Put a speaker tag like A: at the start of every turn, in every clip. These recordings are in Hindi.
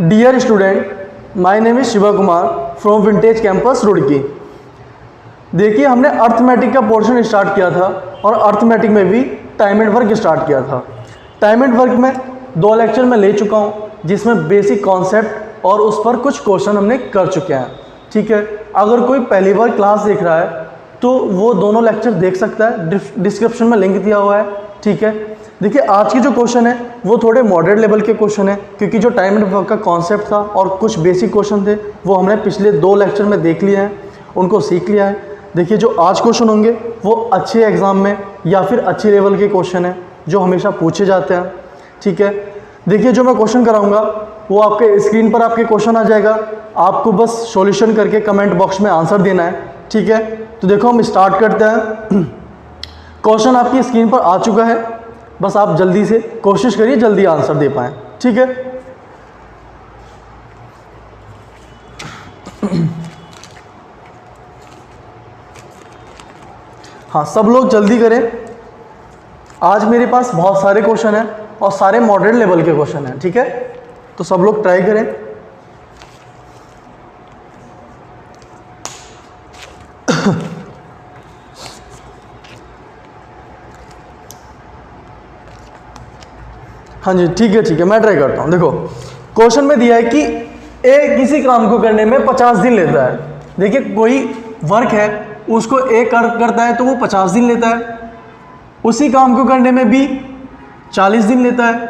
A: Dear student, my name is Shiva Kumar from Vintage Campus Roorkee. देखिए, हमने अर्थमेटिक का पोर्शन स्टार्ट किया था और अर्थमेटिक में भी टाइम एंड वर्क स्टार्ट किया था। टाइम एंड वर्क में 2 लेक्चर मैं ले चुका हूँ, जिसमें बेसिक कॉन्सेप्ट और उस पर कुछ क्वेश्चन हमने कर चुके हैं। ठीक है, अगर कोई पहली बार क्लास देख रहा है तो वो दोनों लेक्चर देख सकता है, डिस्क्रिप्शन में लिंक दिया हुआ है। ठीक है, देखिए आज की जो क्वेश्चन है वो थोड़े मॉडरेट लेवल के क्वेश्चन है, क्योंकि जो टाइम एंड वर्क का कॉन्सेप्ट था और कुछ बेसिक क्वेश्चन थे वो हमने पिछले 2 लेक्चर में देख लिए हैं, उनको सीख लिया है। देखिए, जो आज क्वेश्चन होंगे वो अच्छे एग्जाम में या फिर अच्छे लेवल के क्वेश्चन हैं जो हमेशा पूछे जाते हैं। ठीक है, देखिए जो मैं क्वेश्चन कराऊंगा वो आपके स्क्रीन पर आपके क्वेश्चन आ जाएगा, आपको बस सॉल्यूशन करके कमेंट बॉक्स में आंसर देना है। ठीक है, तो देखो हम स्टार्ट करते हैं। क्वेश्चन आपकी स्क्रीन पर आ चुका है, बस आप जल्दी से कोशिश करिए जल्दी आंसर दे पाएँ। ठीक है, हाँ सब लोग जल्दी करें। आज मेरे पास बहुत सारे क्वेश्चन हैं और सारे मॉडरेट लेवल के क्वेश्चन हैं। ठीक है, तो सब लोग ट्राई करें। हाँ जी, ठीक है, मैं ट्राई करता हूँ। देखो क्वेश्चन में दिया है कि ए किसी काम को करने में 50 दिन लेता है। देखिए, कोई वर्क है उसको ए करता है तो वो 50 दिन लेता है, उसी काम को करने में बी 40 दिन लेता है।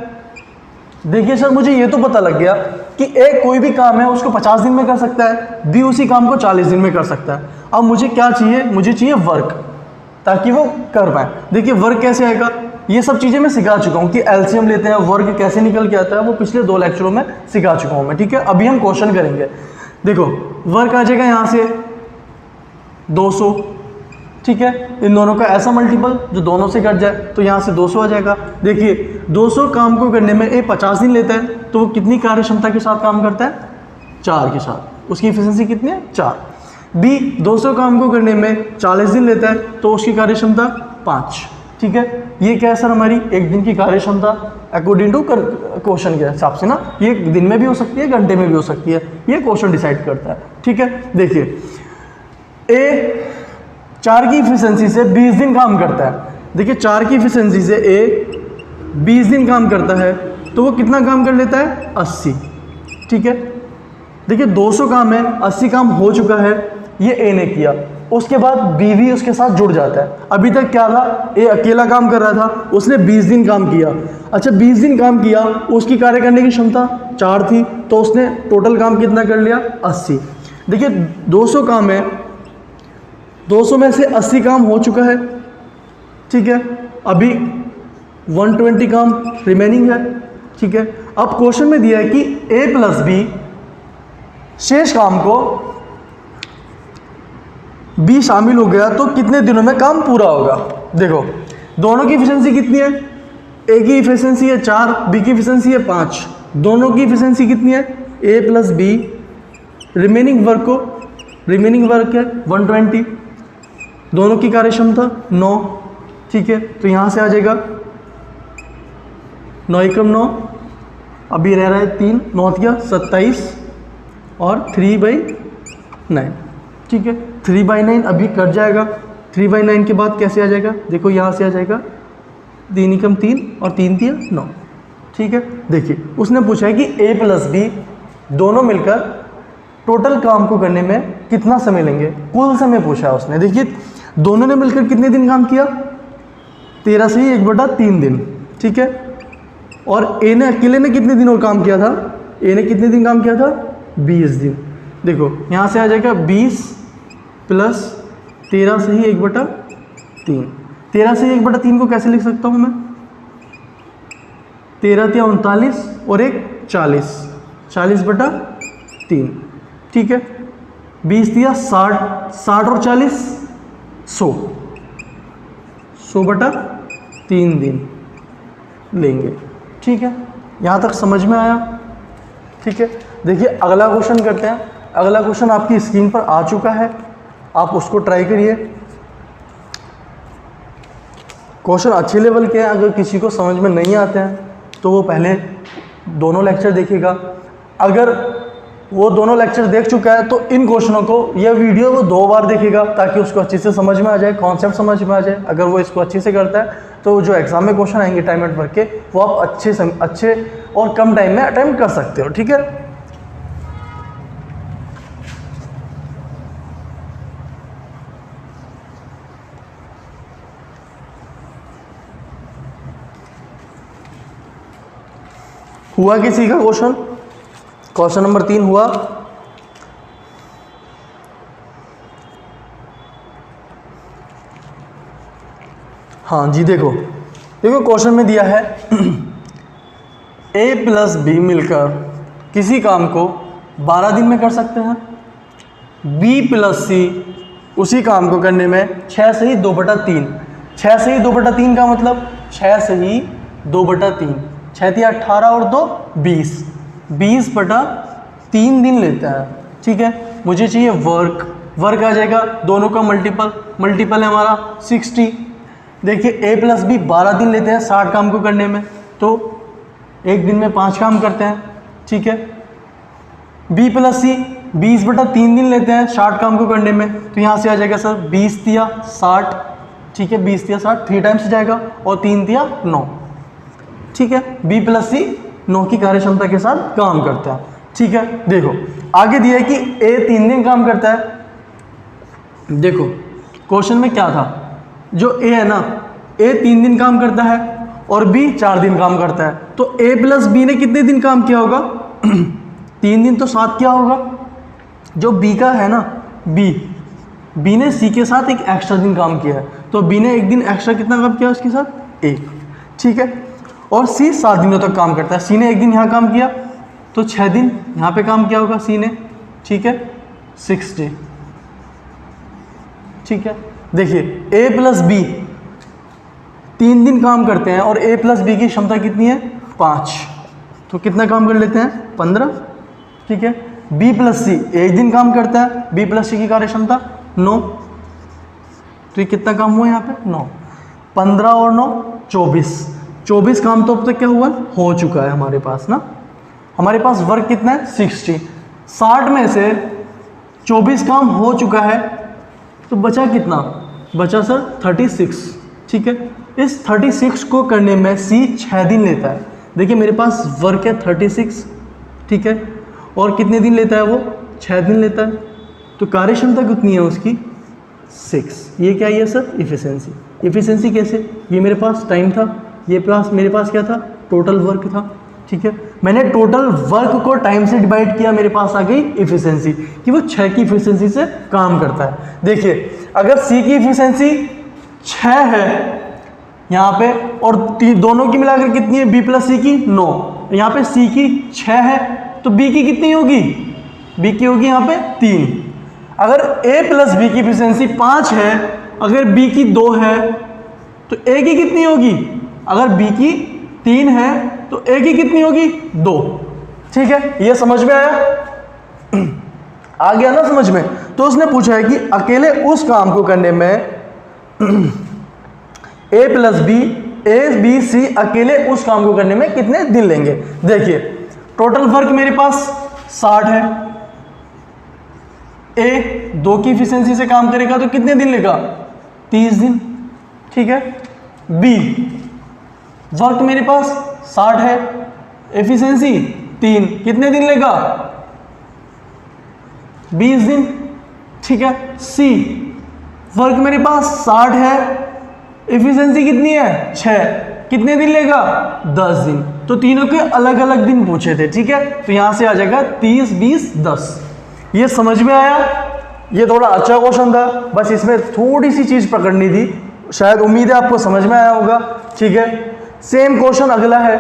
A: देखिए सर, मुझे ये तो पता लग गया कि ए कोई भी काम है उसको 50 दिन में कर सकता है, बी उसी काम को 40 दिन में कर सकता है। अब मुझे क्या चाहिए? मुझे चाहिए वर्क, ताकि वो कर पाए। देखिए वर्क कैसे आएगा, ये सब चीज़ें मैं सिखा चुका हूँ कि एलसीएम लेते हैं, वर्क कैसे निकल के आता है, वो पिछले 2 लेक्चरों में सिखा चुका हूँ मैं। ठीक है, अभी हम क्वेश्चन करेंगे। देखो वर्क आ जाएगा यहाँ से 200। ठीक है, इन दोनों का ऐसा मल्टीपल जो दोनों से कट जाए तो यहाँ से 200 आ जाएगा। देखिए 200 काम को करने में ए 50 दिन लेता है तो वो कितनी कार्य क्षमता के साथ काम करता है? 4 के साथ। उसकी एफिशिएंसी कितनी है? 4। बी 200 काम को करने में 40 दिन लेता है तो उसकी कार्य क्षमता 5। ठीक है, ये क्या है सर? हमारी एक दिन की कार्य क्षमता अकॉर्डिंग टू क्वेश्चन के हिसाब से ना, ये दिन में भी हो सकती है, घंटे में भी हो सकती है, ये क्वेश्चन डिसाइड करता है। ठीक है, देखिए ए 4 की इफिशिएंसी से 20 दिन काम करता है। देखिए 4 की इफिशिएंसी से ए 20 दिन काम करता है तो वो कितना काम कर लेता है? 80। ठीक है, देखिए 200 काम है, 80 काम हो चुका है, ये ए ने किया, उसके बाद बी भी उसके साथ जुड़ जाता है। अभी तक क्या था? ए अकेला काम कर रहा था, उसने 20 दिन काम किया। अच्छा 20 दिन काम किया, उसकी कार्य करने की क्षमता 4 थी तो उसने टोटल काम कितना कर लिया? 80। देखिए 200 काम है, 200 में से 80 काम हो चुका है। ठीक है, अभी 120 काम रिमेनिंग है। ठीक है, अब क्वेश्चन में दिया है कि ए प्लस बी, शेष काम को बी शामिल हो गया तो कितने दिनों में काम पूरा होगा। देखो दोनों की एफिशिएंसी कितनी है? ए की एफिशिएंसी है 4, बी की एफिशिएंसी है 5। दोनों की एफिशिएंसी कितनी है? ए प्लस बी। रिमेनिंग वर्क है 120। दोनों की कार्य क्षमता 9। ठीक है, तो यहाँ से आ जाएगा 9 एकम 9, अभी रह रहा है 3, 9 या 27 और 3/9। ठीक है, 3/9 अभी कट जाएगा। 3/9 के बाद कैसे आ जाएगा? देखो यहाँ से आ जाएगा 3 एकम 3 और 3 तिया 9। ठीक है, देखिए उसने पूछा है कि ए प्लस बी दोनों मिलकर टोटल काम को करने में कितना समय लेंगे, कुल समय पूछा है उसने। देखिए दोनों ने मिलकर कितने दिन काम किया? 13 से ही 1/3 दिन। ठीक है, और ए ने अकेले ने कितने दिन और काम किया था? ए ने कितने दिन काम किया था? 20 दिन। देखो यहाँ से आ जाएगा 20 प्लस 13 से ही 1/3। 13 से ही 1/3 को कैसे लिख सकता हूँ मैं? 13 तिया 39 और 1 40, 40/3। ठीक है, 20 तिया 60, 60 और 40 100, 100/3 दिन लेंगे। ठीक है, यहाँ तक समझ में आया? ठीक है, देखिए अगला क्वेश्चन करते हैं। अगला क्वेश्चन आपकी स्क्रीन पर आ चुका है, आप उसको ट्राई करिए। क्वेश्चन अच्छे लेवल के हैं, अगर किसी को समझ में नहीं आते हैं तो वो पहले दोनों लेक्चर देखेगा, अगर वो दोनों लेक्चर देख चुका है तो इन क्वेश्चनों को, यह वीडियो वो 2 बार देखेगा ताकि उसको अच्छे से समझ में आ जाए, कॉन्सेप्ट समझ में आ जाए। अगर वो इसको अच्छे से करता है तो जो एग्जाम में क्वेश्चन आएंगे टाइम एंड वर्क के, वो आप अच्छे और कम टाइम में अटेम्प्ट कर सकते हो। ठीक है, हुआ किसी का क्वेश्चन नंबर 3 हुआ। हाँ जी, देखो क्वेश्चन में दिया है A प्लस बी मिलकर किसी काम को 12 दिन में कर सकते हैं। B प्लस सी उसी काम को करने में 6 से ही 2/3। 6 से ही 2/3 का मतलब 6 से ही 2/3, 6 × 18 और 2 20, 20/3 दिन लेता है। ठीक है, मुझे चाहिए वर्क आ जाएगा, दोनों का मल्टीपल है हमारा 60। देखिए A प्लस बी 12 दिन लेते हैं 60 काम को करने में, तो एक दिन में 5 काम करते हैं। ठीक है, B प्लस सी 20/3 दिन लेते हैं 60 काम को करने में, तो यहाँ से आ जाएगा सर 20 × 60। ठीक है, 20 × 60 3 टाइम्स जाएगा और 3 × 9। ठीक है, B प्लस सी 9 की कार्यक्षमता के साथ काम करता है। ठीक है, देखो आगे दिया है कि A 3 दिन काम करता है। देखो क्वेश्चन में क्या था, जो A है ना, A 3 दिन काम करता है और B 4 दिन काम करता है, तो A प्लस बी ने कितने दिन काम किया होगा 3 दिन तो 7 किया होगा। जो B का है ना, B ने C के साथ एक एक्स्ट्रा दिन काम किया है, तो B ने एक दिन एक्स्ट्रा कितना काम किया उसके साथ, 1। ठीक है, और C 7 दिनों तक काम करता है। C ने एक दिन यहाँ काम किया तो 6 दिन यहाँ पे काम किया होगा C ने। ठीक है, 60। ठीक है, देखिए A प्लस बी 3 दिन काम करते हैं और A प्लस बी की क्षमता कितनी है 5, तो कितना काम कर लेते हैं 15। ठीक है, B प्लस सी 1 दिन काम करता है, B प्लस सी की कार्य क्षमता 9, तो ये कितना काम हुआ यहाँ पे 9, 15 और 9 24 काम तो अब तक क्या हुआ हो चुका है हमारे पास ना। हमारे पास वर्क कितना है 60 में से 24 काम हो चुका है, तो बचा कितना, बचा सर 36। ठीक है, इस 36 को करने में C 6 दिन लेता है। देखिए मेरे पास वर्क है 36। ठीक है, और कितने दिन लेता है वो 6 दिन लेता है, तो कार्यक्षमता कितनी है उसकी 6। ये क्या है सर इफिशिएंसी कैसे, ये मेरे पास टाइम था, ये मेरे पास क्या था टोटल वर्क था। ठीक है, मैंने टोटल वर्क को टाइम से डिवाइड किया, मेरे पास आ गई इफिशिएंसी कि वो 6 की इफिशिएंसी से काम करता है। देखिए अगर C की इफिशिएंसी 6 है यहाँ पे और दोनों की मिलाकर कितनी है B प्लस सी की 9, यहाँ पे C की 6 है तो B की कितनी होगी, B की होगी यहाँ पे 3। अगर A प्लस बी की इफिशिएंसी 5 है, अगर B की 2 है तो A की कितनी होगी, अगर B की 3 है तो A की कितनी होगी 2। ठीक है, ये समझ में आया, आ गया ना समझ में। तो उसने पूछा है कि अकेले उस काम को करने में A प्लस बी सी अकेले उस काम को करने में कितने दिन लेंगे। देखिए टोटल वर्क मेरे पास 60 है, A 2 की इफिशिएंसी से काम करेगा तो कितने दिन लेगा 30 दिन। ठीक है, B वर्क मेरे पास 60 है, एफिशिएंसी 3, कितने दिन लेगा 20 दिन। ठीक है, C वर्क मेरे पास 60 है, एफिशिएंसी कितनी है 6, कितने दिन लेगा 10 दिन। तो तीनों के अलग अलग दिन पूछे थे। ठीक है, तो यहां से आ जाएगा 30 20 10। ये समझ में आया, ये थोड़ा अच्छा क्वेश्चन था, बस इसमें थोड़ी सी चीज पकड़नी थी, शायद उम्मीद है आपको समझ में आया होगा। ठीक है, सेम क्वेश्चन अगला है,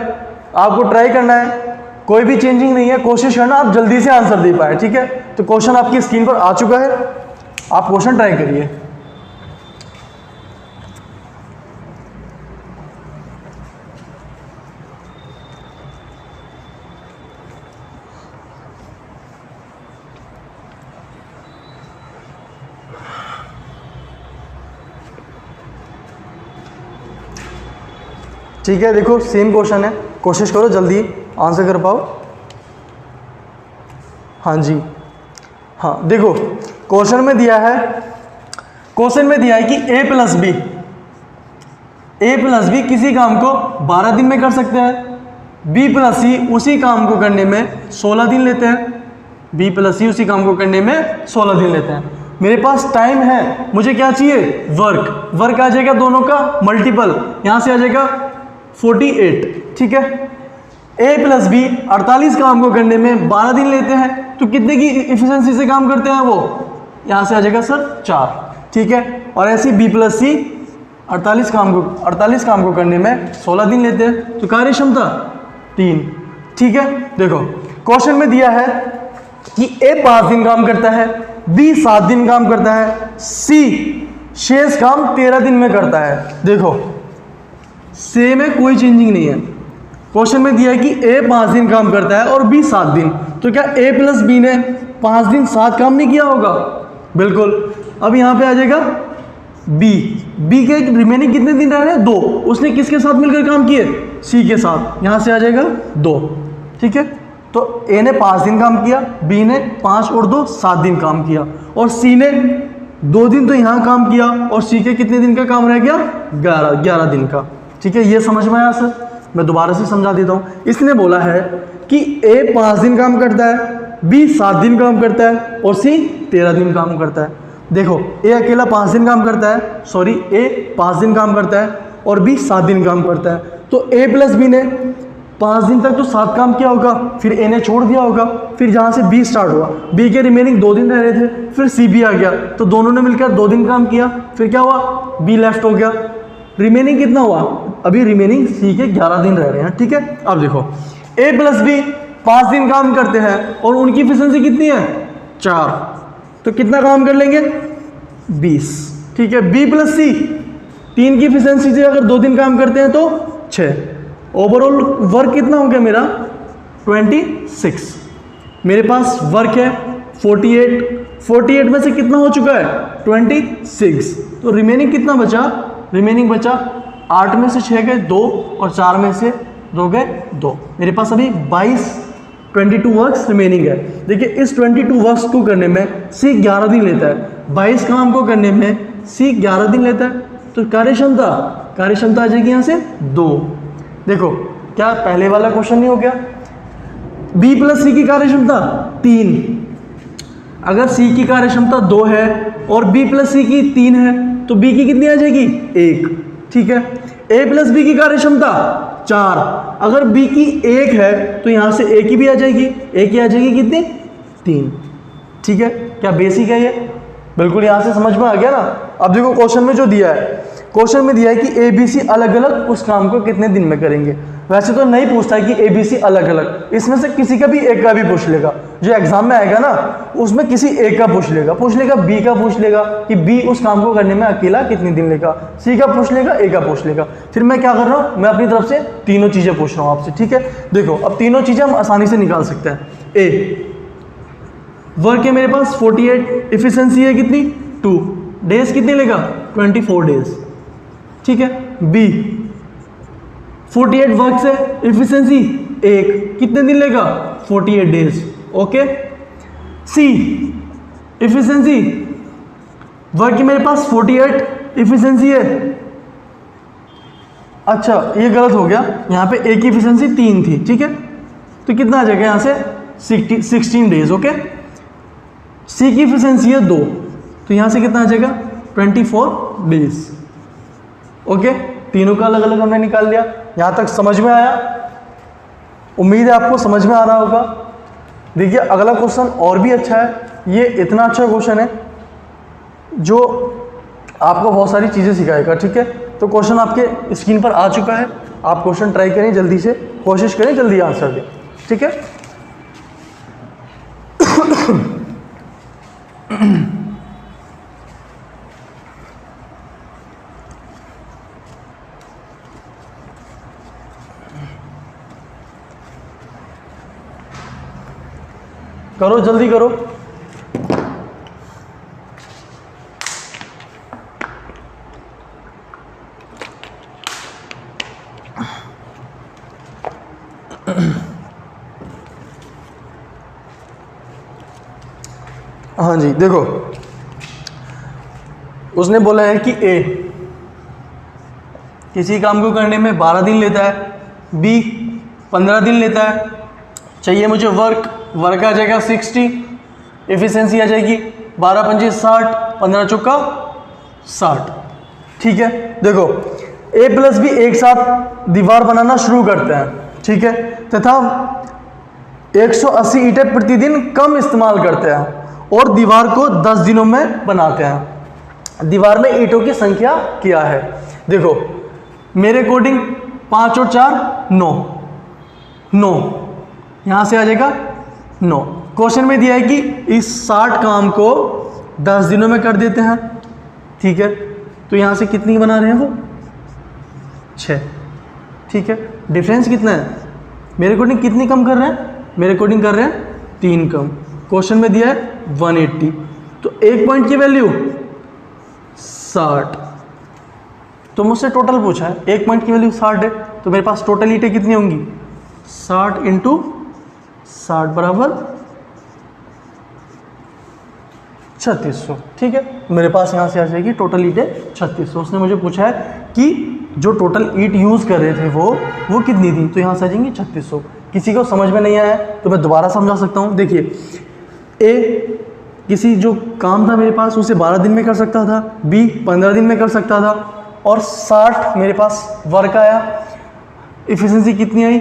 A: आपको ट्राई करना है, कोई भी चेंजिंग नहीं है, कोशिश करना आप जल्दी से आंसर दे पाए। ठीक है, तो क्वेश्चन आपकी स्क्रीन पर आ चुका है, आप क्वेश्चन ट्राई करिए। ठीक है, देखो सेम क्वेश्चन है, कोशिश करो जल्दी आंसर कर पाओ। हाँ जी, हाँ देखो क्वेश्चन में दिया है कि a प्लस बी किसी काम को 12 दिन में कर सकते हैं, b प्लस सी उसी काम को करने में 16 दिन लेते हैं, b प्लस सी उसी काम को करने में 16 दिन लेते हैं। मेरे पास टाइम है, मुझे क्या चाहिए, वर्क आ जाएगा दोनों का मल्टीपल, यहाँ से आ जाएगा 48, ठीक है। a प्लस बी 48 काम को करने में 12 दिन लेते हैं, तो कितने की इफिशिएंसी से काम करते हैं वो, यहाँ से आ जाएगा सर 4, ठीक है। और ऐसे b प्लस सी 48 काम को करने में 16 दिन लेते हैं, तो कार्य क्षमता 3, ठीक है। देखो क्वेश्चन में दिया है कि a 5 दिन काम करता है, b 7 दिन काम करता है, c शेष काम 13 दिन में करता है। देखो सेम है, कोई चेंजिंग नहीं है। क्वेश्चन में दिया है कि a 5 दिन काम करता है और b 7 दिन, तो क्या a प्लस बी ने 5 दिन 7 काम नहीं किया होगा, बिल्कुल। अब यहाँ पे आ जाएगा b के रिमेनिंग कितने दिन रह रहे हैं, 2, उसने किसके साथ मिलकर काम किए, c के साथ, यहाँ से आ जाएगा 2, ठीक है। तो a ने 5 दिन काम किया, b ने 5 और 2 7 दिन काम किया, और c ने 2 दिन तो यहाँ काम किया, और c के कितने दिन का काम रह गया, 11 दिन का, ठीक है। ये समझ में आया सर, मैं दोबारा से समझा देता हूँ। इसने बोला है कि a 5 दिन काम करता है, b 7 दिन काम करता है और c 13 दिन काम करता है। देखो a अकेला 5 दिन काम करता है, a 5 दिन काम करता है और b 7 दिन काम करता है, तो a प्लस बी ने 5 दिन तक तो 7 काम किया होगा, फिर a ने छोड़ दिया होगा, फिर जहाँ से b स्टार्ट हुआ, b के रिमेनिंग 2 दिन रह रहे थे, फिर c भी आ गया, तो दोनों ने मिलकर 2 दिन काम किया, फिर क्या हुआ, b लेफ्ट हो गया, रिमेनिंग कितना हुआ, अभी रिमेनिंग c के 11 दिन रह रहे हैं, ठीक है। अब देखो a प्लस बी 5 दिन काम करते हैं और उनकी एफिशिएंसी कितनी है, 4, तो कितना काम कर लेंगे, 20, ठीक है। b प्लस सी 3 की एफिशिएंसी से अगर 2 दिन काम करते हैं तो 6, ओवरऑल वर्क कितना हो गया मेरा, 26। मेरे पास वर्क है 48 में से कितना हो चुका है, 26, तो रिमेनिंग कितना बचा, रिमेनिंग बचा 8 में से 6 गए 2 और 4 में से 2 गए 2, मेरे पास अभी 22 वर्क्स रिमेनिंग है। देखिए इस 22 वर्क्स को करने में C 11 दिन लेता है, 22 काम को करने में C 11 दिन लेता है, तो कार्य क्षमता आ जाएगी यहाँ से 2। देखो क्या पहले वाला क्वेश्चन नहीं हो गया, B प्लस सी की कार्य क्षमता 3, अगर C की कार्य क्षमता 2 है और B प्लस सी की 3 है तो B की कितनी आ जाएगी, 1, ठीक है। A प्लस बी की कार्य क्षमता 4, अगर B की 1 है तो यहाँ से A की भी आ जाएगी, A की आ जाएगी कितनी, 3, ठीक है। क्या बेसिक है ये, बिल्कुल यहाँ से समझ में आ गया ना। अब देखो क्वेश्चन में जो दिया है, क्वेश्चन में दिया है कि ABC अलग अलग उस काम को कितने दिन में करेंगे। वैसे तो नहीं पूछता है कि ABC अलग अलग, इसमें से किसी का भी एक का भी पूछ लेगा, जो एग्जाम में आएगा ना उसमें किसी एक का पूछ लेगा, B का पूछ लेगा कि B उस काम को करने में अकेला कितने दिन लेगा, C का पूछ लेगा, A का पूछ लेगा। फिर मैं क्या कर रहा हूँ, मैं अपनी तरफ से तीनों चीज़ें पूछ रहा हूँ आपसे, ठीक है। देखो अब तीनों चीज़ें हम आसानी से निकाल सकते हैं। A वर्क है मेरे पास 48, इफिशिएंसी है कितनी 2, डेज कितने लेगा 24 डेज, ठीक है। B 48 वर्क से इफिशिएंसी 1, कितने दिन लेगा 48 days, okay. C efficiency work की मेरे पास 48 इफिशिएंसी है, अच्छा ये गलत हो गया, यहाँ पे A की इफिशिएंसी 3 थी, ठीक है, तो कितना आ जाएगा यहाँ से 16 डेज, ओके। C की इफिशिएंसी है 2, तो यहाँ से कितना आ जाएगा 24 डेज, ओके। तीनों का अलग अलग हमने निकाल लिया। यहाँ तक समझ में आया, उम्मीद है आपको समझ में आ रहा होगा। देखिए अगला क्वेश्चन और भी अच्छा है, ये इतना अच्छा क्वेश्चन है जो आपको बहुत सारी चीज़ें सिखाएगा, ठीक है। तो क्वेश्चन आपके स्क्रीन पर आ चुका है, आप क्वेश्चन ट्राई करें, जल्दी से कोशिश करें जल्दी आंसर दें, ठीक है। करो जल्दी करो। हाँ जी देखो, उसने बोला है कि ए किसी काम को करने में 12 दिन लेता है, बी 15 दिन लेता है। चाहिए मुझे वर्क आ जाएगा 60, एफिशिएंसी आ जाएगी 12 पंजे 60, 15 चौका 60। ठीक है, देखो ए प्लस बी एक साथ दीवार बनाना शुरू करते हैं, ठीक है, तथा 180 ईंटें प्रतिदिन कम इस्तेमाल करते हैं और दीवार को 10 दिनों में बनाते हैं। दीवार में ईंटों की संख्या क्या है? देखो मेरे अकॉर्डिंग 5 और 4 9, यहाँ से आ जाएगा 9। क्वेश्चन में दिया है कि इस 60 काम को 10 दिनों में कर देते हैं, ठीक है, तो यहाँ से कितनी बना रहे हैं वो 6, ठीक है। डिफरेंस कितना है? मेरे अकॉर्डिंग कितनी कम कर रहे हैं? मेरे अकॉर्डिंग कर रहे हैं 3 कम। क्वेश्चन में दिया है 180, तो 1 पॉइंट की वैल्यू 60। तो मुझसे टोटल पूछा है, 1 पॉइंट की वैल्यू 60 है, तो मेरे पास टोटल ईंटें कितनी होंगी? 60 × 60 बराबर 3600, ठीक है। मेरे पास यहाँ से आ जाएगी टोटल ईंटें 3600। उसने मुझे पूछा है कि जो टोटल ईंट यूज़ कर रहे थे वो कितनी थी, तो यहाँ से आ जाएंगी 3600। किसी को समझ में नहीं आया तो मैं दोबारा समझा सकता हूँ। देखिए ए किसी जो काम था मेरे पास उसे 12 दिन में कर सकता था, बी 15 दिन में कर सकता था, और 60 मेरे पास वर्क आया। इफिशिएंसी कितनी आई?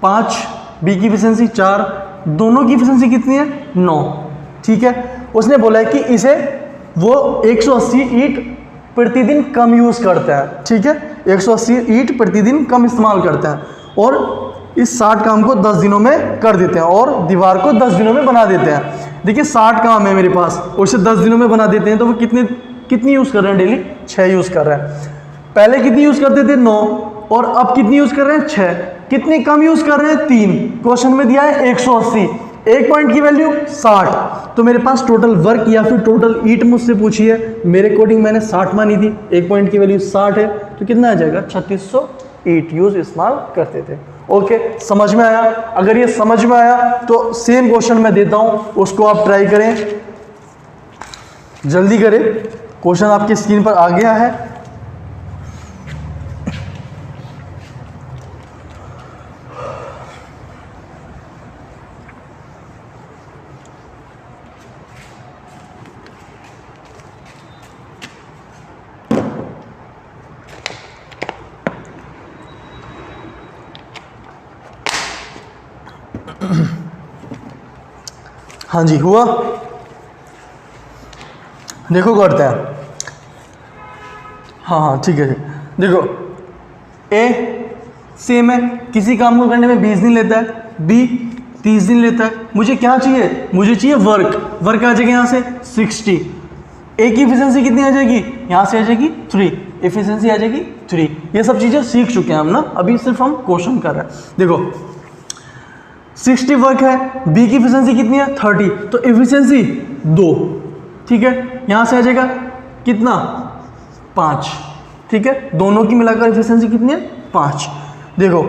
A: 5, बी की इफिशिएंसी 4, दोनों की इफिशिएंसी कितनी है? 9, ठीक है। उसने बोला है कि इसे वो 180 ईंट प्रतिदिन कम यूज़ करते हैं, ठीक है, 180 ईंट प्रतिदिन कम इस्तेमाल करते हैं और इस 60 काम को 10 दिनों में कर देते हैं और दीवार को 10 दिनों में बना देते हैं। देखिए 60 काम है मेरे पास और उसे 10 दिनों में बना देते हैं, तो वो कितनी यूज़ कर रहे हैं? डेली 6 यूज़ कर रहे हैं। पहले कितनी यूज़ करते थे? 9, और अब कितनी यूज़ कर रहे हैं? 6। कितनी कम यूज़ कर रहे हैं? 3। क्वेश्चन में दिया है 180, 1 पॉइंट की वैल्यू 60, तो मेरे पास टोटल वर्क या फिर टोटल ईंट मुझसे पूछी है, मेरे अकॉर्डिंग मैंने 60 मानी थी, 1 पॉइंट की वैल्यू 60 है, तो कितना आ जाएगा? 3600 ईंट यूज़ इस्तेमाल करते थे। ओके, समझ में आया? अगर ये समझ में आया तो सेम क्वेश्चन मैं देता हूँ, उसको आप ट्राई करें, जल्दी करें। क्वेश्चन आपकी स्क्रीन पर आ गया है। हाँ जी, हुआ? देखो करते हैं। हाँ ठीक है। देखो ए सेम है, किसी काम को करने में 20 दिन लेता है, बी 30 दिन लेता है। मुझे क्या चाहिए? मुझे चाहिए वर्क आ जाएगा यहाँ से 60। ए की एफिशिएंसी कितनी आ जाएगी? यहाँ से आ जाएगी 3, एफिशिएंसी आ जाएगी 3। ये सब चीज़ें सीख चुके हैं हम ना, अभी सिर्फ हम क्वेश्चन कर रहे हैं। देखो 60 वर्क है, बी की एफिशिएंसी कितनी है? 30, तो एफिशिएंसी 2, ठीक है। यहाँ से आ जाएगा कितना? 5, ठीक है। दोनों की मिलाकर एफिशिएंसी कितनी है? 5। देखो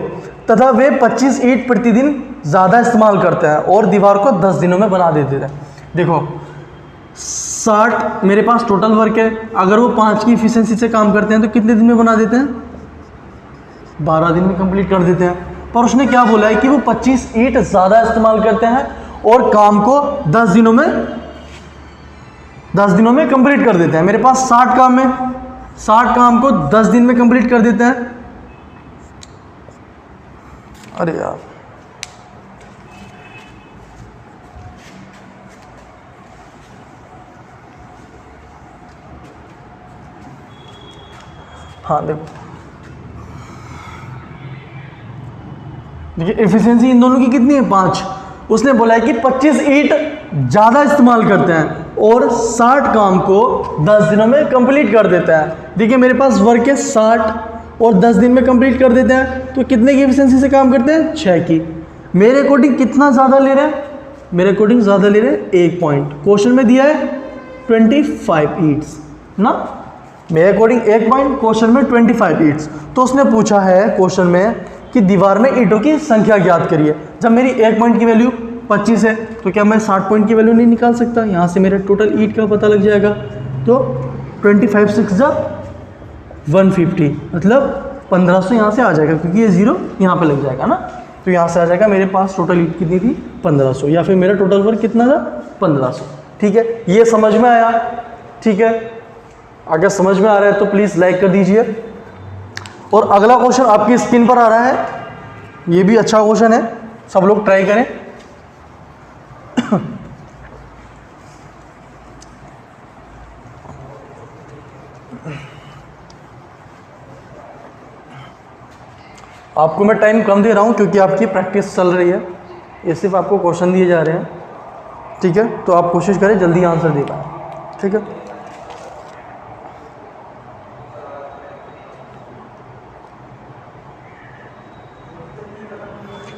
A: तथा वे 25 ईंट प्रतिदिन ज़्यादा इस्तेमाल करते हैं और दीवार को 10 दिनों में बना देते हैं। देखो 60 मेरे पास टोटल वर्क है, अगर वो 5 की एफिशिएंसी से काम करते हैं तो कितने दिन में बना देते हैं? 12 दिन में कंप्लीट कर देते हैं। पर उसने क्या बोला है कि वो 25 ईंट ज़्यादा इस्तेमाल करते हैं और काम को 10 दिनों में कंप्लीट कर देते हैं। मेरे पास 60 काम है, 60 काम को 10 दिन में कंप्लीट कर देते हैं। अरे यार, हाँ देखिए एफिशिएंसी इन दोनों की कितनी है? 5। उसने बोला है कि 25 ईंट ज़्यादा इस्तेमाल करते हैं और 60 काम को 10 दिनों में कंप्लीट कर देता है। देखिए मेरे पास वर्क है 60 और 10 दिन में कंप्लीट कर देते हैं, तो कितने की एफिशिएंसी से काम करते हैं? 6 की। मेरे अकॉर्डिंग कितना ज़्यादा ले रहे हैं? मेरे अकॉर्डिंग ज़्यादा ले रहे हैं 1 पॉइंट। क्वेश्चन में दिया है 25 ईंट्स ना, मेरे अकॉर्डिंग 1 पॉइंट, क्वेश्चन में 25 ईंट्स। तो उसने पूछा है क्वेश्चन में कि दीवार में ईंटों की संख्या ज्ञात करिए। जब मेरी 1 पॉइंट की वैल्यू 25 है, तो क्या मैं 60 पॉइंट की वैल्यू नहीं निकाल सकता? यहाँ से मेरा टोटल ईट का पता लग जाएगा। तो 25 6 जा 150, मतलब 1500 यहाँ से आ जाएगा, क्योंकि ये जीरो यहाँ पे लग जाएगा ना। तो यहाँ से आ जाएगा मेरे पास टोटल ईट कितनी थी? 1500, या फिर मेरा टोटल वर्क कितना था? 1500। ठीक है, ये समझ में आया? ठीक है, अगर समझ में आ रहा है तो प्लीज़ लाइक कर दीजिए। और अगला क्वेश्चन आपकी स्क्रीन पर आ रहा है, ये भी अच्छा क्वेश्चन है, सब लोग ट्राई करें। आपको मैं टाइम कम दे रहा हूं क्योंकि आपकी प्रैक्टिस चल रही है, ये सिर्फ आपको क्वेश्चन दिए जा रहे हैं। ठीक है, तो आप कोशिश करें जल्दी आंसर दे पाएं। ठीक है,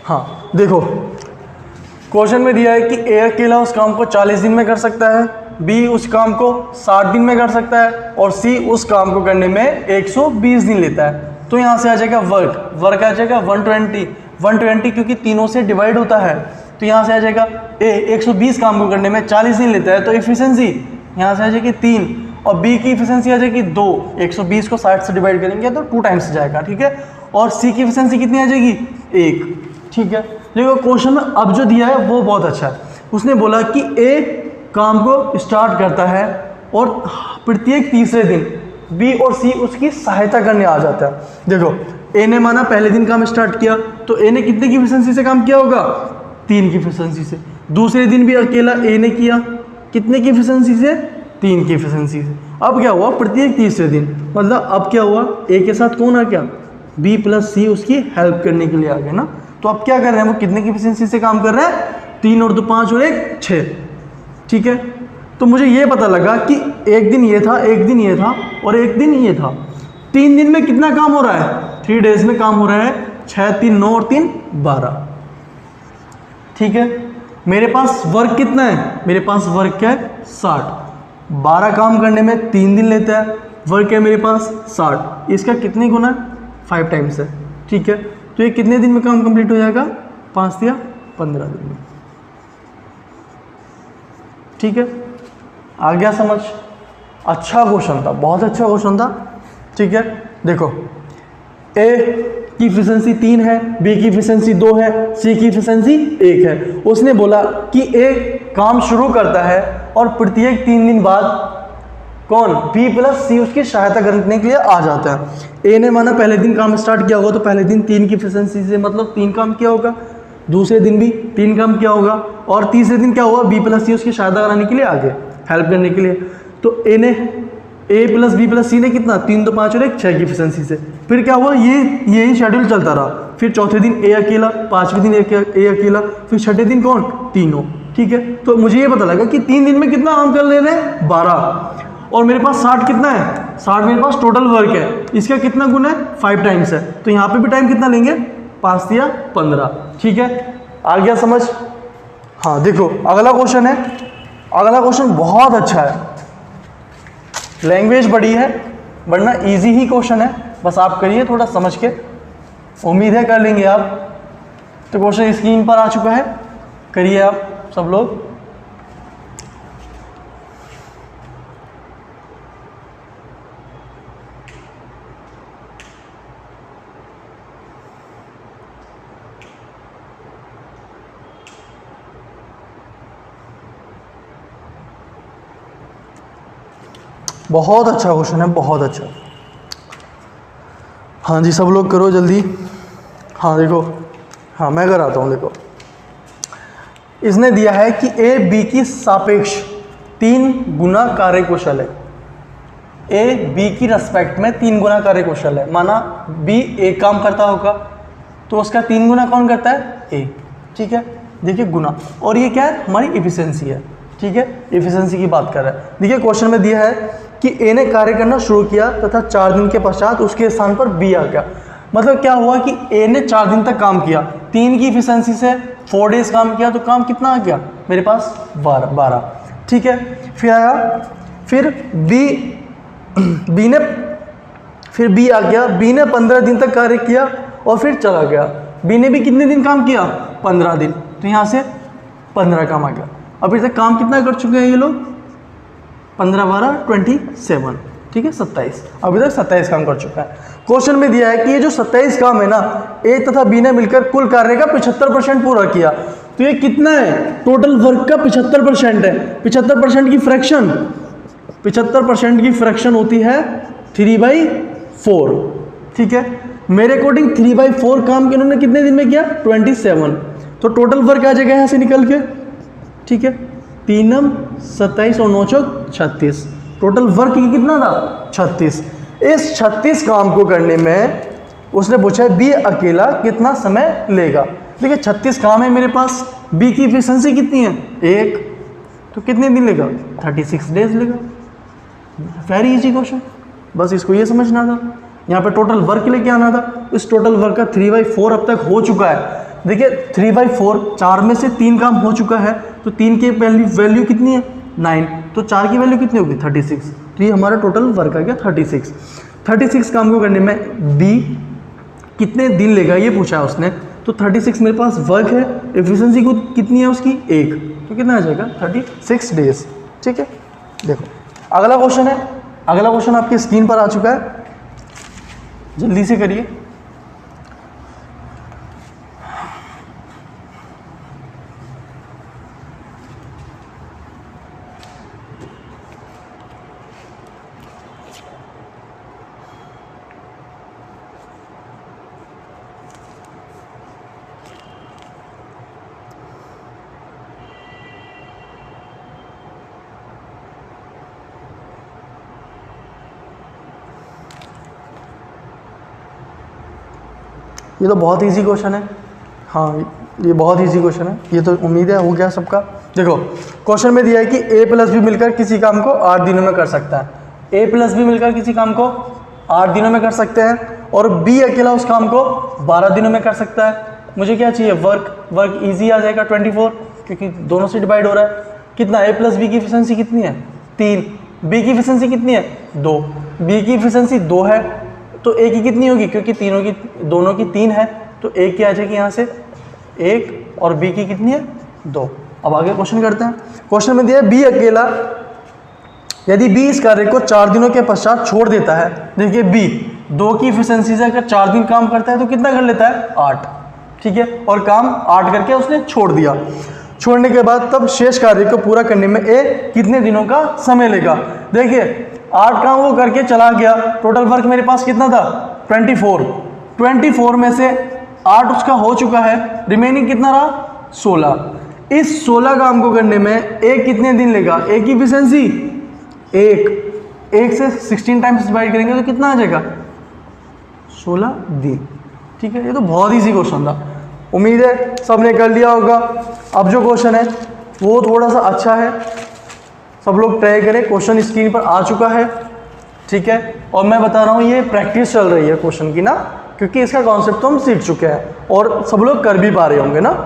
A: हाँ देखो, क्वेश्चन में दिया है कि ए अकेला उस काम को 40 दिन में कर सकता है, बी उस काम को 60 दिन में कर सकता है, और सी उस काम को करने में 120 दिन लेता है। तो यहाँ से आ जाएगा वर्क आ जाएगा 120 क्योंकि तीनों से डिवाइड होता है। तो यहाँ से आ जाएगा ए 120 काम को करने में 40 दिन लेता है, तो इफिशिएंसी यहाँ से आ जाएगी 3, और बी की इफिशिएंसी आ जाएगी 2। 120 को 60 से डिवाइड करेंगे तो 2 टाइम्स जाएगा। ठीक है, और सी की इफिशिएंसी कितनी आ जाएगी? 1। ठीक है, देखो क्वेश्चन में अब जो दिया है वो बहुत अच्छा है। उसने बोला कि ए काम को स्टार्ट करता है और प्रत्येक तीसरे दिन बी और सी उसकी सहायता करने आ जाता है। देखो, ए ने माना पहले दिन काम स्टार्ट किया, तो ए ने कितने की एफिशिएंसी से काम किया होगा? 3 की एफिशिएंसी से। दूसरे दिन भी अकेला ए ने किया, कितने की एफिशिएंसी से? 3 की एफिशिएंसी से। अब क्या हुआ? प्रत्येक तीसरे दिन, मतलब अब क्या हुआ? ए के साथ कौन आ गया? बी प्लस सी उसकी हेल्प करने के लिए आ गया ना। तो अब क्या कर रहे हैं? वो कितने की एफिशिएंसी से काम कर रहे हैं? 3 और 2 5 और 1 6। ठीक है, तो मुझे ये पता लगा कि एक दिन ये था, एक दिन ये था, और एक दिन ये था। 3 दिन में कितना काम हो रहा है? 3 डेज में काम हो रहा है 6 3 9 और 3 12। ठीक है, मेरे पास वर्क कितना है? मेरे पास वर्क है 60। 12 काम करने में 3 दिन लेता है, वर्क है मेरे पास 60, इसका कितने गुना? 5 टाइम्स है। ठीक है, तो ये कितने दिन में काम कंप्लीट हो जाएगा? 5 या 15 दिन में। ठीक है, आ गया समझ? अच्छा क्वेश्चन था, बहुत अच्छा क्वेश्चन था। ठीक है, देखो ए की एफिशिएंसी 3 है, बी की एफिशिएंसी 2 है, सी की एफिशिएंसी 1 है। उसने बोला कि ए काम शुरू करता है और प्रत्येक 3 दिन बाद कौन? बी प्लस सी उसकी सहायता करने के लिए आ जाता है। ए ने माना पहले दिन काम स्टार्ट किया होगा, तो पहले दिन 3 की एफिशिएंसी से मतलब 3 काम किया होगा, दूसरे दिन भी 3 काम किया होगा, और तीसरे दिन क्या हुआ? बी प्लस सी उसकी सहायता कराने के लिए आ गए, हेल्प करने के लिए। तो ए प्लस बी प्लस सी ने कितना? 3 2 5 और 1 6 की एफिशिएंसी से। फिर क्या हुआ? यही शेड्यूल चलता रहा। फिर चौथे दिन ए अकेला, पांचवें दिन ए अकेला, फिर छठे दिन कौन? तीनों। ठीक है, तो मुझे ये पता लगा कि 3 दिन में कितना काम कर ले रहे हैं? 12। और मेरे पास 60 कितना है? 60 मेरे पास टोटल वर्क है, इसका कितना गुना है? 5 टाइम्स है। तो यहाँ पे भी टाइम कितना लेंगे? 5 या 15। ठीक है, आ गया समझ? हाँ देखो, अगला क्वेश्चन है। अगला क्वेश्चन बहुत अच्छा है, लैंग्वेज बड़ी है वरना इजी ही क्वेश्चन है, बस आप करिए थोड़ा समझ के, उम्मीद है कर लेंगे आप। तो क्वेश्चन स्क्रीन पर आ चुका है, करिए आप सब लोग। बहुत अच्छा क्वेश्चन है, बहुत अच्छा। हाँ जी, सब लोग करो जल्दी। हाँ देखो, हाँ मैं कराता हूँ। देखो, इसने दिया है कि ए बी की सापेक्ष 3 गुना कार्यकुशल है। ए बी की रेस्पेक्ट में 3 गुना कार्यकुशल है। माना बी एक काम करता होगा तो उसका 3 गुना कौन करता है? ए। ठीक है, देखिए गुना, और ये क्या है? हमारी इफिशिएंसी है। ठीक है, इफिशिएंसी की बात कर रहा है। देखिए क्वेश्चन में दिया है कि ए ने कार्य करना शुरू किया तथा 4 दिन के पश्चात उसके स्थान पर बी आ गया। मतलब क्या हुआ कि ए ने 4 दिन तक काम किया, 3 की इफिशिएंसी से 4 डेज काम किया, तो काम कितना आ गया मेरे पास? 12। ठीक है, फिर आया, फिर बी आ गया। बी ने 15 दिन तक कार्य किया और फिर चला गया। बी ने भी कितने दिन काम किया? 15 दिन। तो यहाँ से 15 काम आ गया। अभी तक काम कितना कर चुके हैं ये लोग, 15 12 27, ठीक है 27, अभी तक 27 काम कर चुका है। क्वेश्चन में दिया है कि ये जो 27 काम है ना, ए तथा बी ने मिलकर कुल कार्य का 75% पूरा किया, तो ये कितना है, टोटल वर्क का 75% है। 75% की फ्रैक्शन, 75% की फ्रैक्शन होती है 3/4, ठीक है। मेरे अकॉर्डिंग 3/4 काम इन्होंने कितने दिन में किया, 27, तो टोटल वर्क आ जाएगा यहाँ से निकल के, ठीक है। 3 27 और 9 36, टोटल वर्क कितना था, 36। इस 36 काम को करने में उसने पूछा है बी अकेला कितना समय लेगा। देखिए 36 काम है मेरे पास, बी की एफिशिएंसी कितनी है, 1, तो कितने दिन लेगा, 36 डेज लेगा। वेरी इजी क्वेश्चन, बस इसको ये समझना था। यहाँ पे टोटल वर्क लेके आना था, इस टोटल वर्क का 3/4 अब तक हो चुका है। देखिए 3/4, 4 में से 3 काम हो चुका है, तो 3 की वैल्यू कितनी है, 9, तो 4 की वैल्यू कितनी होगी, 36, तो ये हमारा टोटल वर्क आ गया 36। 36 काम को करने में बी कितने दिन लेगा ये पूछा है उसने, तो 36 मेरे पास वर्क है, एफिशिएंसी को कितनी है उसकी, 1, तो कितना आ जाएगा 36 डेज, ठीक है। देखो अगला क्वेश्चन है, अगला क्वेश्चन आपकी स्क्रीन पर आ चुका है, जल्दी से करिए। ये तो बहुत इजी क्वेश्चन है, हाँ ये बहुत इजी क्वेश्चन है, ये तो उम्मीद है हो गया सबका। देखो क्वेश्चन में दिया है कि a प्लस बी मिलकर किसी काम को 8 दिनों में कर सकता है। a प्लस बी मिलकर किसी काम को 8 दिनों में कर सकते हैं, और b अकेला उस काम को 12 दिनों में कर सकता है। मुझे क्या चाहिए, वर्क ईजी आ जाएगा 24, क्योंकि दोनों से डिवाइड हो रहा है। कितना, a प्लस बी की एफिशिएंसी कितनी है, 3, b की एफिशिएंसी कितनी है, 2, b की एफिशिएंसी 2 है, तो a की कितनी होगी, क्योंकि दोनों की 3 है, तो a की आ जाएगी यहाँ से 1, और b की कितनी है, 2। अब आगे क्वेश्चन करते हैं। क्वेश्चन में दिया है b अकेला, यदि b इस कार्य को 4 दिनों के पश्चात छोड़ देता है। देखिए b 2 की एफिशिएंसी से अगर 4 दिन काम करता है तो कितना कर लेता है, 8, ठीक है, और काम 8 करके उसने छोड़ दिया। छोड़ने के बाद तब शेष कार्य को पूरा करने में a कितने दिनों का समय लेगा। देखिए 8 काम वो करके चला गया, टोटल वर्क मेरे पास कितना था, 24 में से 8 उसका हो चुका है, रिमेनिंग कितना रहा, 16। इस 16 काम को करने में a कितने दिन लेगा, a की एफिशिएंसी 1 से 16 टाइम्स डिवाइड करेंगे तो कितना आ जाएगा, 16 दिन, ठीक है। ये तो बहुत ईजी क्वेश्चन था, उम्मीद है सबने कर लिया होगा। अब जो क्वेश्चन है वो थोड़ा सा अच्छा है, सब लोग ट्राई करें। क्वेश्चन स्क्रीन पर आ चुका है, ठीक है, और मैं बता रहा हूँ ये प्रैक्टिस चल रही है क्वेश्चन की ना, क्योंकि इसका कॉन्सेप्ट तो हम सीख चुके हैं और सब लोग कर भी पा रहे होंगे ना।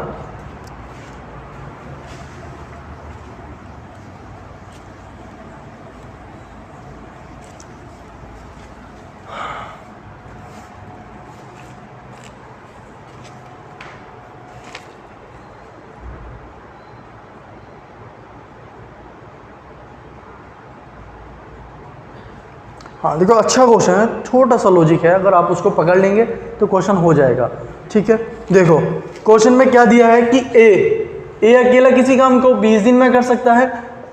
A: हाँ देखो अच्छा क्वेश्चन है, छोटा सा लॉजिक है, अगर आप उसको पकड़ लेंगे तो क्वेश्चन हो जाएगा, ठीक है। देखो क्वेश्चन में क्या दिया है कि ए अकेला किसी काम को 20 दिन में कर सकता है,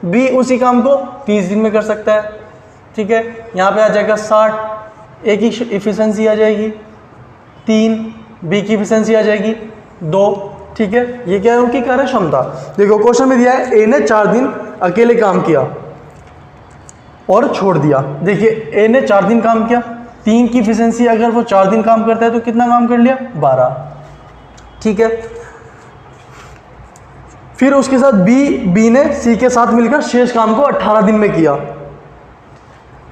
A: बी उसी काम को 30 दिन में कर सकता है, ठीक है। यहाँ पे आ जाएगा 60, ए की एफिशिएंसी आ जाएगी 3, बी की एफिशिएंसी आ जाएगी 2, ठीक है। ये क्या है, उनकी कार्य क्षमता। देखो क्वेश्चन में दिया है ए ने 4 दिन अकेले काम किया और छोड़ दिया। देखिए ए ने 4 दिन काम किया, 3 की एफिशिएंसी, अगर वो 4 दिन काम करता है तो कितना काम कर लिया, 12, ठीक है। फिर उसके साथ बी ने सी के साथ मिलकर शेष काम को 18 दिन में किया।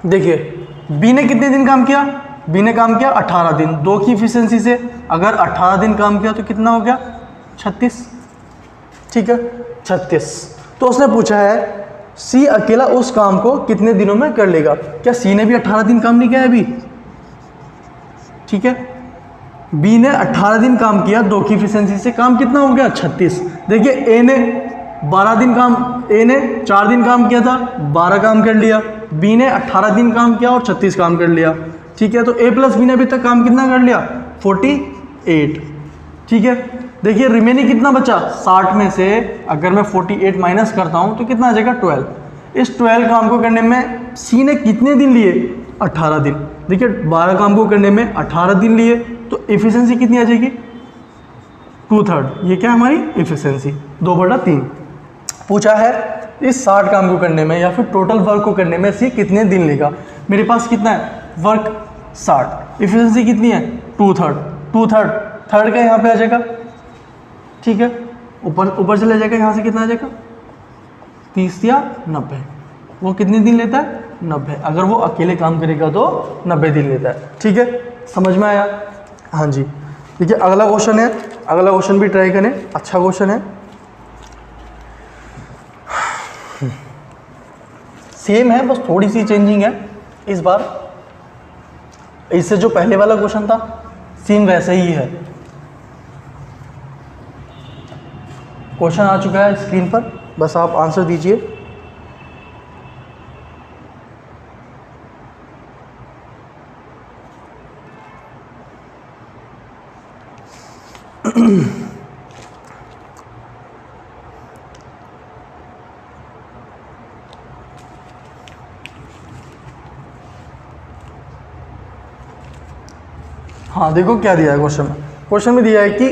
A: देखिए बी ने कितने दिन काम किया, बी ने काम किया 18 दिन, 2 की एफिशिएंसी से अगर 18 दिन काम किया तो कितना हो गया, 36, ठीक है 36। तो उसने पूछा है सी अकेला उस काम को कितने दिनों में कर लेगा। क्या सी ने भी 18 दिन काम नहीं किया है अभी, ठीक है। बी ने 18 दिन काम किया, 2 की एफिशिएंसी से काम कितना हो गया, 36। देखिए ए ने 12 दिन काम, ए ने 4 दिन काम किया था, 12 काम कर लिया, बी ने 18 दिन काम किया और 36 काम कर लिया। ठीक है, तो ए प्लस बी ने अभी तक काम कितना कर लिया? 48। ठीक है, देखिए रिमेनिंग कितना बचा? 60 में से अगर मैं 48 माइनस करता हूँ तो कितना आ जाएगा? 12। इस 12 काम को करने में सी ने कितने दिन लिए? 18 दिन। देखिए 12 काम को करने में 18 दिन लिए, तो एफिशिएंसी कितनी आ जाएगी? 2/3। ये क्या हमारी एफिशिएंसी? 2/3 पूछा है। इस 60 काम को करने में या फिर टोटल वर्क को करने में सी कितने दिन लेगा? मेरे पास कितना है? वर्क 60, एफिशिएंसी कितनी है? 2/3 थर्ड का यहाँ पे आ जाएगा। ठीक है, ऊपर चले जाएगा, यहाँ से कितना आ जाएगा? 30 या 90। वो कितने दिन लेता है? 90। अगर वो अकेले काम करेगा तो 90 दिन लेता है। ठीक है, समझ में आया? हाँ जी। ठीक है, अगला क्वेश्चन है, अगला क्वेश्चन भी ट्राई करें, अच्छा क्वेश्चन है। सेम है, बस थोड़ी सी चेंजिंग है इस बार। इससे जो पहले वाला क्वेश्चन था सेम वैसे ही है। क्वेश्चन आ चुका है स्क्रीन पर, बस आप आंसर दीजिए। हाँ देखो क्या दिया है क्वेश्चन में। क्वेश्चन में दिया है कि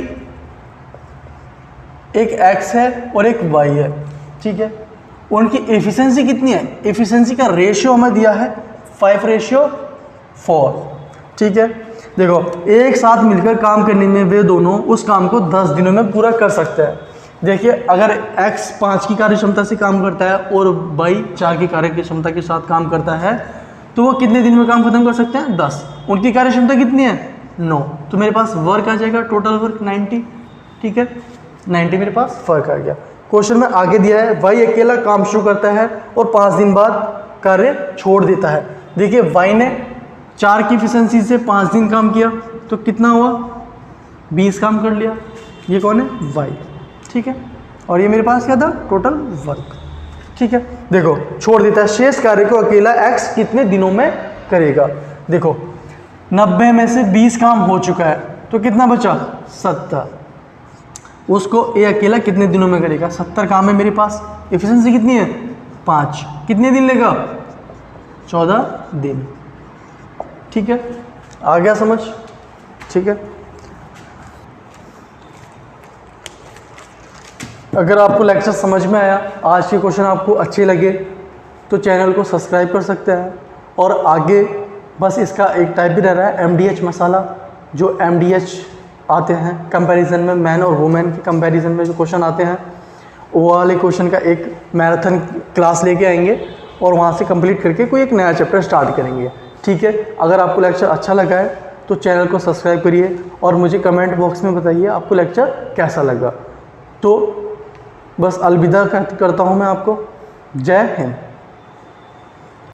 A: एक x है और एक y है। ठीक है, उनकी एफिशिएंसी कितनी है? एफिशिएंसी का रेशियो हमें दिया है 5:4। ठीक है, देखो एक साथ मिलकर काम करने में वे दोनों उस काम को 10 दिनों में पूरा कर सकते हैं। देखिए अगर x 5 की कार्य क्षमता से काम करता है और y 4 की कार्य क्षमता के साथ काम करता है, तो वो कितने दिन में काम खत्म कर सकते हैं? 10। उनकी कार्य क्षमता कितनी है? 9। तो मेरे पास वर्क आ जाएगा, टोटल वर्क 90। ठीक है, 90 मेरे पास वर्क आ गया। क्वेश्चन में आगे दिया है y अकेला काम शुरू करता है और 5 दिन बाद कार्य छोड़ देता है। देखिए y ने 4 की एफिशिएंसी से 5 दिन काम किया तो कितना हुआ? 20 काम कर लिया। ये कौन है? y। ठीक है, और ये मेरे पास क्या था? Total work. ठीक है, देखो छोड़ देता है। शेष कार्य को अकेला x कितने दिनों में करेगा? देखो 90 में से 20 काम हो चुका है तो कितना बचा? 70। उसको ए अकेला कितने दिनों में करेगा? 70 काम है मेरे पास, एफिशिएंसी कितनी है? 5। कितने दिन लेगा? 14 दिन। ठीक है, आ गया समझ? ठीक है, अगर आपको लेक्चर समझ में आया, आज के क्वेश्चन आपको अच्छे लगे तो चैनल को सब्सक्राइब कर सकते हैं। और आगे बस इसका एक टाइप भी रह रहा है MDH मसाला, जो MDH आते हैं कंपैरिजन में, मैन और वुमेन के कंपैरिजन में जो क्वेश्चन आते हैं, वो वाले क्वेश्चन का एक मैराथन क्लास लेके आएंगे और वहाँ से कंप्लीट करके कोई एक नया चैप्टर स्टार्ट करेंगे। ठीक है, अगर आपको लेक्चर अच्छा लगा है तो चैनल को सब्सक्राइब करिए और मुझे कमेंट बॉक्स में बताइए आपको लेक्चर कैसा लगा। तो बस अलविदा करता हूँ मैं आपको। जय हिंद।